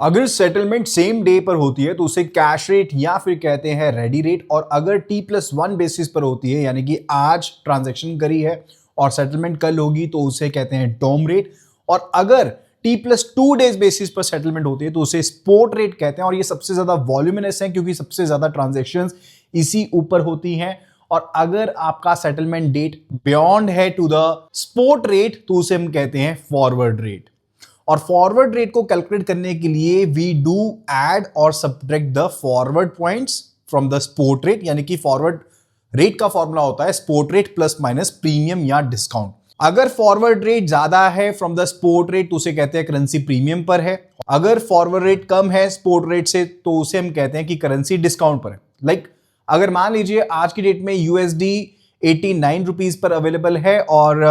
अगर settlement same day पर होती है तो उसे कैश रेट या फिर कहते हैं रेडी रेट, और अगर T+1 बेसिस पर होती है यानी कि आज ट्रांजैक्शन करी है और सेटलमेंट कल होगी तो उसे कहते हैं टर्म रेट, और अगर T+2 डेज बेसिस पर सेटलमेंट होती है तो उसे स्पॉट रेट कहते हैं। और ये सबसे ज्यादा वॉल्यूमिनस है क्योंकि सबसे ज्यादा ट्रांजैक्शंस इसी ऊपर होती हैं। और अगर आपका सेटलमेंट डेट बियॉन्ड है टू द स्पॉट रेट तो उसे हम कहते हैं फॉरवर्ड रेट। और फॉरवर्ड रेट को कैलकुलेट करने के लिए वी डू ऐड और subtract the forward points from the spot rate, यानी कि फॉरवर्ड रेट का फॉर्मूला होता है spot rate plus minus premium या डिस्काउंट। अगर फॉरवर्ड रेट ज्यादा है फ्रॉम द स्पॉट रेट तो उसे कहते हैं करेंसी प्रीमियम पर है। अगर फॉरवर्ड रेट कम है स्पॉट रेट से तो उसे हम कहते हैं कि करेंसी डिस्काउंट पर है। लाइक अगर मान लीजिए आज की डेट में USD 89 रुपीज पर अवेलेबल है और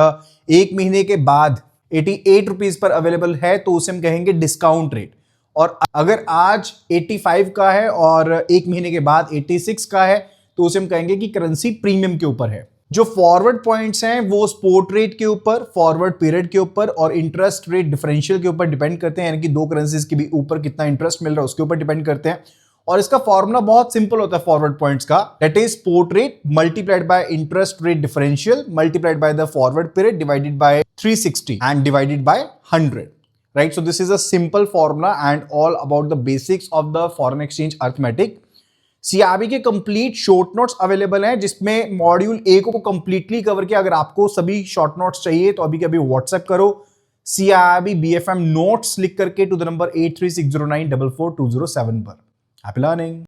एक महीने के बाद 88 रुपीज पर अवेलेबल है तो उसे हम कहेंगे डिस्काउंट रेट। और अगर आज 85 का है और एक महीने के बाद 86 का है तो उसे हम कहेंगे कि करेंसी प्रीमियम के ऊपर है। जो फॉरवर्ड पॉइंट्स हैं वो स्पॉट रेट के ऊपर, फॉरवर्ड पीरियड के ऊपर और इंटरेस्ट रेट डिफरेंशियल के ऊपर डिपेंड करते हैं, यानी कि दो करेंसीज के भी ऊपर कितना इंटरेस्ट मिल रहा है उसके ऊपर डिपेंड करते हैं। और इसका फॉर्मूला बहुत सिंपल होता है फॉरवर्ड पॉइंट्स का, that is spot rate multiplied by interest rate differential multiplied by the forward period divided by 360 and divided by 100, right? So this is a simple formula and all about the basics of the foreign exchange arithmetic. CRB के complete short notes available हैं जिसमें module A को completely cover किया। अगर आपको सभी short notes चाहिए तो अभी के अभी व्हाट्सएप करो CRB BFM नोट्स लिख करके टू द नंबर 8360944207 पर। Happy learning.